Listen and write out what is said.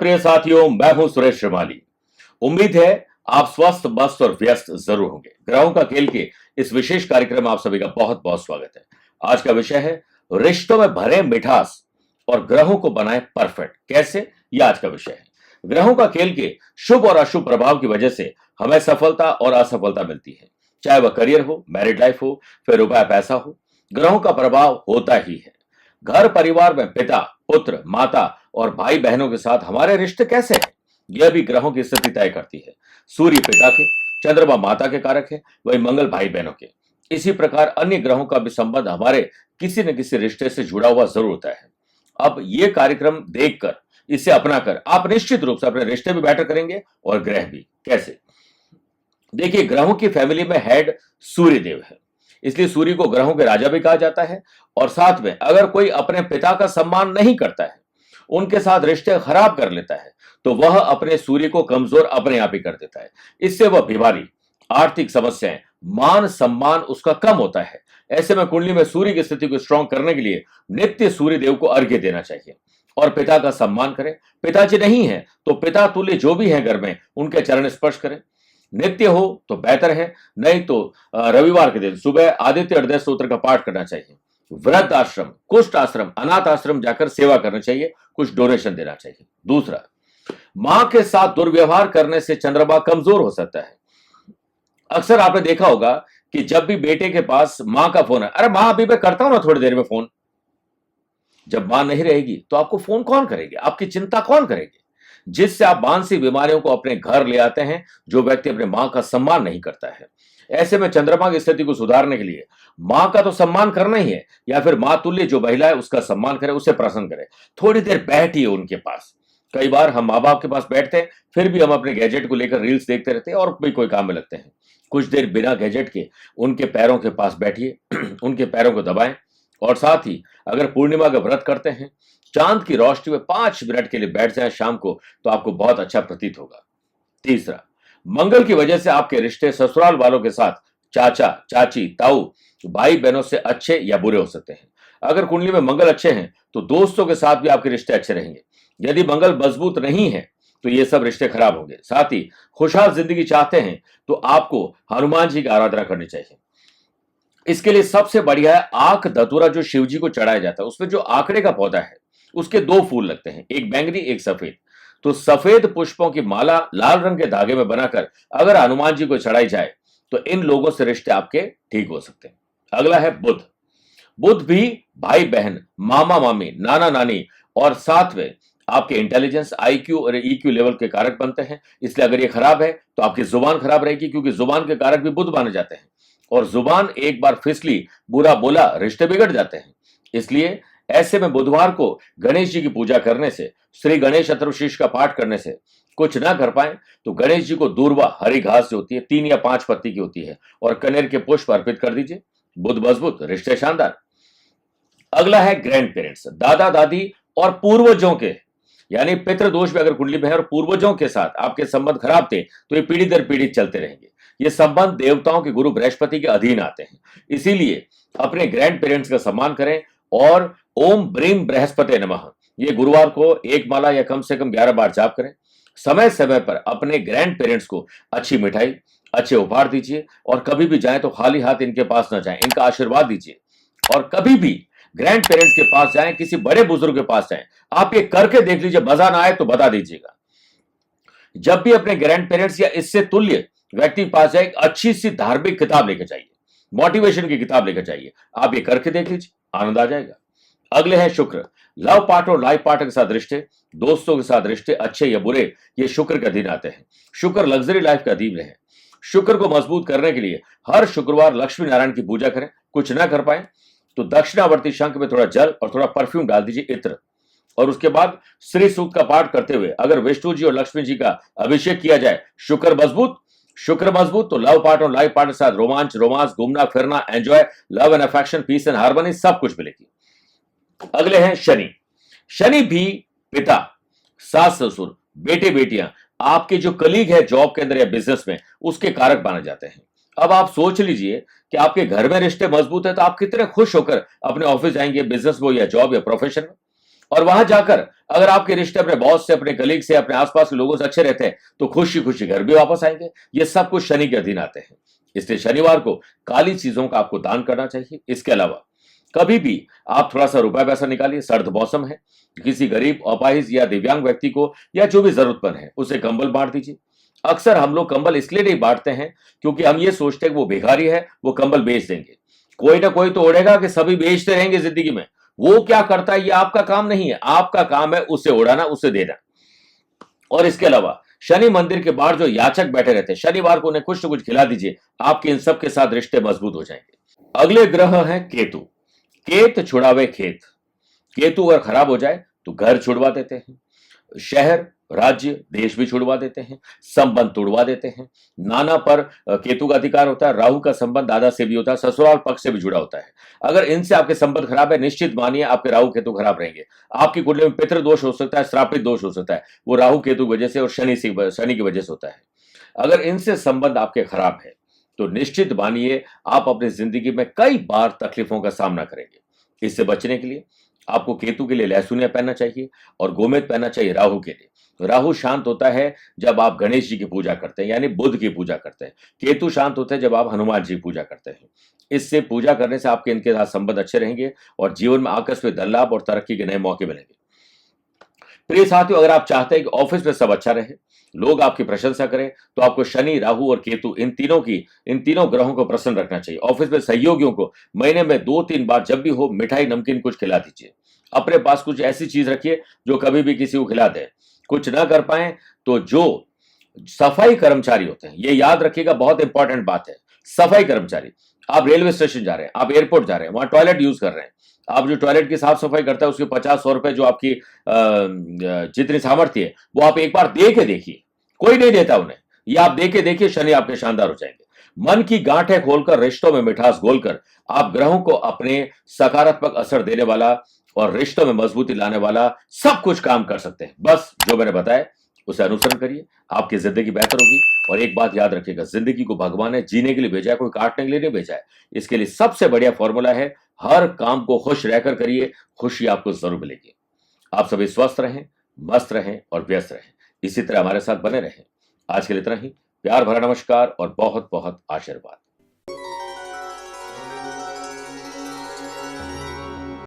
प्रिय साथियों, मैं हूं सुरेश श्रीमाली। उम्मीद है आप स्वस्थ, मस्त और व्यस्त जरूर होंगे। ग्रहों का खेल के इस विशेष कार्यक्रम में आप सभी का बहुत बहुत स्वागत है। आज का विषय है रिश्तों में भरे मिठास और ग्रहों को बनाए परफेक्ट। कैसे, यह आज का विषय है। ग्रहों का खेल के शुभ और अशुभ प्रभाव की वजह से हमें सफलता और असफलता मिलती है, चाहे वह करियर हो, मैरिड लाइफ हो, फिर रुपया पैसा हो। ग्रहों का प्रभाव होता ही है। घर परिवार में पिता, पुत्र, माता और भाई बहनों के साथ हमारे रिश्ते कैसे हैं, यह भी ग्रहों की स्थिति तय करती है। सूर्य पिता के, चंद्रमा माता के कारक है, वही मंगल भाई बहनों के। इसी प्रकार अन्य ग्रहों का भी संबंध हमारे किसी न किसी रिश्ते से जुड़ा हुआ जरूर होता है। अब यह कार्यक्रम देखकर, इसे अपनाकर आप निश्चित रूप से अपने रिश्ते भी बेटर करेंगे और ग्रह भी। कैसे, देखिए, ग्रहों की फैमिली में हेड सूर्य देव है, इसलिए सूर्य को ग्रहों के राजा भी कहा जाता है। और साथ में अगर कोई अपने पिता का सम्मान नहीं करता है, उनके साथ रिश्ते खराब कर लेता है, तो वह अपने सूर्य को कमजोर अपने आप ही कर देता है। इससे वह बीमारी, आर्थिक समस्याएं, मान सम्मान उसका कम होता है। ऐसे में कुंडली में सूर्य की स्थिति को स्ट्रांग करने के लिए नित्य सूर्य देव को अर्घ्य देना चाहिए और पिता का सम्मान करें। पिताजी नहीं है तो पिता तुल्य जो भी है घर में, उनके चरण स्पर्श करें। नित्य हो तो बेहतर है, नहीं तो रविवार के दिन सुबह आदित्य हृदय स्तोत्र का पाठ करना चाहिए। वृद्ध आश्रम, कुष्ठ आश्रम, अनाथ आश्रम जाकर सेवा करनी चाहिए, कुछ डोनेशन देना चाहिए। दूसरा, मां के साथ दुर्व्यवहार करने से चंद्रमा कमजोर हो सकता है। अक्सर आपने देखा होगा कि जब भी बेटे के पास मां का फोन है, अरे मां अभी मैं करता हूं ना थोड़ी देर में फोन। जब मां नहीं रहेगी तो आपको फोन कौन करेगी, आपकी चिंता कौन करेगी, जिससे आप मानसिक बीमारियों को अपने घर ले आते हैं। जो व्यक्ति अपने मां का सम्मान नहीं करता है, ऐसे में चंद्रमा की स्थिति को सुधारने के लिए मां का तो सम्मान करना ही है, या फिर मां तुल्य जो महिला है उसका सम्मान करे, उससे प्रसन्न करे। थोड़ी देर बैठिए उनके पास। कई बार हम माँ बाप के पास बैठते हैं, फिर भी हम अपने गैजेट को लेकर रील्स देखते रहते हैं और भी कोई काम में लगते हैं। कुछ देर बिना गैजेट के उनके पैरों के पास बैठिए, उनके पैरों को दबाएं। और साथ ही अगर पूर्णिमा का व्रत करते हैं, चांद की रोशनी में 5 मिनट के लिए बैठ जाएं शाम को, तो आपको बहुत अच्छा प्रतीत होगा। तीसरा, मंगल की वजह से आपके रिश्ते ससुराल वालों के साथ, चाचा, चाची, ताऊ, भाई बहनों से अच्छे या बुरे हो सकते हैं। अगर कुंडली में मंगल अच्छे हैं तो दोस्तों के साथ भी आपके रिश्ते अच्छे रहेंगे। यदि मंगल मजबूत नहीं है तो ये सब रिश्ते खराब होंगे। साथ ही खुशहाल जिंदगी चाहते हैं तो आपको हनुमान जी की आराधना करनी चाहिए। इसके लिए सबसे बढ़िया है आंख धतूरा, जो शिव जी को चढ़ाया जाता है। उसमें जो आंकड़े का पौधा है, उसके 2 फूल लगते हैं, एक बैंगनी एक सफेद। तो सफेद पुष्पों की माला लाल रंग के धागे में बनाकर अगर हनुमान जी को चढ़ाई जाए तो इन लोगों से रिश्ते आपके ठीक हो सकते हैं। अगला है बुध। बुध भी भाई बहन, मामा मामी, नाना नानी और साथ में आपके इंटेलिजेंस, आईक्यू और ईक्यू लेवल के कारक बनते हैं। इसलिए अगर ये खराब है तो आपकी जुबान खराब रहेगी, क्योंकि जुबान के कारक भी बुध माने जाते हैं। और जुबान एक बार फिसली, बुरा बोला, रिश्ते बिगड़ जाते हैं। इसलिए ऐसे में बुधवार को गणेश जी की पूजा करने से, श्री गणेश अथर्वशीर्ष का पाठ करने से, कुछ ना कर पाए तो गणेश जी को दूर्वा हरी घास जो होती है, 3 या 5 पत्ती की होती है, और कनेर के पुष्प अर्पित कर दीजिए। बुध मजबूत, रिश्ते शानदार। अगला है ग्रैंड पेरेंट्स, दादा दादी और पूर्वजों के, यानी पितृदोष भी अगर कुंडली में है और पूर्वजों के साथ आपके संबंध खराब थे तो ये पीढ़ी दर पीढ़ी चलते रहेंगे। ये संबंध देवताओं के गुरु बृहस्पति के अधीन आते हैं। इसीलिए अपने ग्रैंड पेरेंट्स का सम्मान करें और ओम ब्रीम बृहस्पति नमः, ये गुरुवार को 1 माला या कम से कम 11 बार जाप करें। समय समय पर अपने ग्रैंड पेरेंट्स को अच्छी मिठाई, अच्छे उपहार दीजिए, और कभी भी जाएं तो खाली हाथ इनके पास न जाएं, इनका आशीर्वाद दीजिए। और कभी भी ग्रैंड पेरेंट्स के पास जाएं, किसी बड़े बुजुर्ग के पास जाएं, आप ये करके देख लीजिए, मजा ना आए तो बता दीजिएगा। जब भी अपने ग्रैंड पेरेंट्स या इससे तुल्य व्यक्ति के पास जाए, एक अच्छी सी धार्मिक किताब लेकर जाइए, मोटिवेशन की किताब लेकर जाइए। आप ये करके देख लीजिए, आनंद आ जाएगा। अगले हैं शुक्र। लव पार्टनर और लाइफ पार्टनर के साथ रिश्ते, दोस्तों के साथ रिश्ते अच्छे या बुरे, ये शुक्र के अधीन आते हैं। शुक्र लग्जरी लाइफ का अधीन है। शुक्र को मजबूत करने के लिए हर शुक्रवार लक्ष्मी नारायण की पूजा करें। कुछ ना कर पाए तो दक्षिणावर्ती शंख में थोड़ा जल और थोड़ा परफ्यूम डाल दीजिए, इत्र। और उसके बाद श्री सूक्त का पाठ करते हुए अगर विष्णु जी और लक्ष्मी जी का अभिषेक किया जाए, शुक्र मजबूत। शुक्र मजबूत तो लव पार्टनर और लाइफ पार्टनर के साथ रोमांच, रोमांस, घूमना फिरना, enjoy, love and affection, peace and harmony, सब कुछ मिलेगी। अगले हैं शनि। शनि भी पिता, सास ससुर, बेटे बेटियां, आपके जो कलीग है जॉब के अंदर या बिजनेस में, उसके कारक माने जाते हैं। अब आप सोच लीजिए कि आपके घर में रिश्ते मजबूत है तो आप कितने खुश होकर अपने ऑफिस जाएंगे, बिजनेस में या जॉब या प्रोफेशन में। और वहां जाकर अगर आपके रिश्ते अपने बॉस से, अपने कलीग से, अपने आसपास के लोगों से अच्छे रहते हैं तो खुशी खुशी घर भी वापस आएंगे। ये सब कुछ शनि के अधीन आते हैं। इसलिए शनिवार को काली चीजों का आपको दान करना चाहिए। इसके अलावा कभी भी आप थोड़ा सा रुपया पैसा निकालिए, सर्द मौसम है, किसी गरीब, अपाहिज या दिव्यांग व्यक्ति को या जो भी जरूरतमंद है उसे कंबल बांट दीजिए। अक्सर हम लोग कंबल इसलिए नहीं बांटते हैं क्योंकि हम ये सोचते हैं कि वो भिखारी है, वो कंबल बेच देंगे। कोई ना कोई तो ओढ़ेगा कि सभी बेचते रहेंगे जिंदगी में। वो क्या करता है ये आपका काम नहीं है, आपका काम है उसे उड़ाना, उसे देना। और इसके अलावा शनि मंदिर के बाहर जो याचक बैठे रहते हैं, शनिवार को उन्हें कुछ न कुछ खिला दीजिए, आपके इन सब के साथ रिश्ते मजबूत हो जाएंगे। अगले ग्रह है केतु। केत छुड़ावे खेत। केतु अगर खराब हो जाए तो घर छुड़वा देते हैं, शहर, राज्य, देश भी छुड़वा देते हैं, संबंध तोड़वा देते हैं। नाना पर केतु का अधिकार होता है। राहु का संबंध दादा से भी होता है, ससुराल पक्ष से भी जुड़ा होता है। अगर इनसे आपके संबंध खराब है, निश्चित मानिए आपके राहु केतु खराब रहेंगे। आपकी कुंडली में पितृ दोष हो सकता है, श्रापित दोष हो सकता है, वो राहु केतु की वजह से और शनि की वजह से होता है। अगर इनसे संबंध आपके खराब है तो निश्चित मानिए आप अपनी जिंदगी में कई बार तकलीफों का सामना करेंगे। इससे बचने के लिए आपको केतु के लिए लहसुनिया पहनना चाहिए और गोमेद पहनना चाहिए राहु के लिए। राहु शांत होता है जब आप गणेश जी की पूजा करते हैं, यानी बुध की पूजा करते हैं। केतु शांत होते हैं जब आप हनुमान जी की पूजा करते हैं। इससे पूजा करने से आपके इनके साथ संबंध अच्छे रहेंगे और जीवन में आकस्मिक धन लाभ और तरक्की के नए मौके मिलेंगे। प्रिय साथियों, अगर आप चाहते हैं कि ऑफिस में सब अच्छा रहे, लोग आपकी प्रशंसा करें, तो आपको शनि, राहु और केतु इन तीनों ग्रहों को प्रसन्न रखना चाहिए। ऑफिस में सहयोगियों को महीने में 2-3 बार जब भी हो मिठाई, नमकीन कुछ खिला दीजिए। अपने पास कुछ ऐसी चीज रखिए जो कभी भी किसी को खिला दे। कुछ ना कर पाए तो जो सफाई कर्मचारी होते हैं, ये याद रखिएगा, बहुत इंपॉर्टेंट बात है। सफाई कर्मचारी, आप रेलवे स्टेशन जा रहे हैं, आप एयरपोर्ट जा रहे हैं, वहां टॉयलेट यूज कर रहे हैं, आप जो टॉयलेट की साफ सफाई करता है उसके 50-100 रुपए जो आपकी जितनी सामर्थ्य है वो आप एक बार दे के देखिए। कोई नहीं देता उन्हें, ये आप दे के देखिए, शनि आपके शानदार हो जाएंगे। मन की गांठें खोलकर, रिश्तों में मिठास घोलकर आप ग्रहों को अपने सकारात्मक असर देने वाला और रिश्तों में मजबूती लाने वाला सब कुछ काम कर सकते हैं। बस जो मैंने बताया उसे अनुसरण करिए, आपकी जिंदगी बेहतर होगी। और एक बात याद रखिएगा, जिंदगी को भगवान ने जीने के लिए भेजा है, कोई काटने के लिए नहीं भेजा है। इसके लिए सबसे बढ़िया फॉर्मूला है, हर काम को खुश रहकर करिए, खुशी आपको जरूर मिलेगी। आप सभी स्वस्थ रहें, मस्त रहें और व्यस्त रहें। इसी तरह हमारे साथ बने रहें। आज के लिए इतना ही। प्यार भरा नमस्कार और बहुत बहुत आशीर्वाद।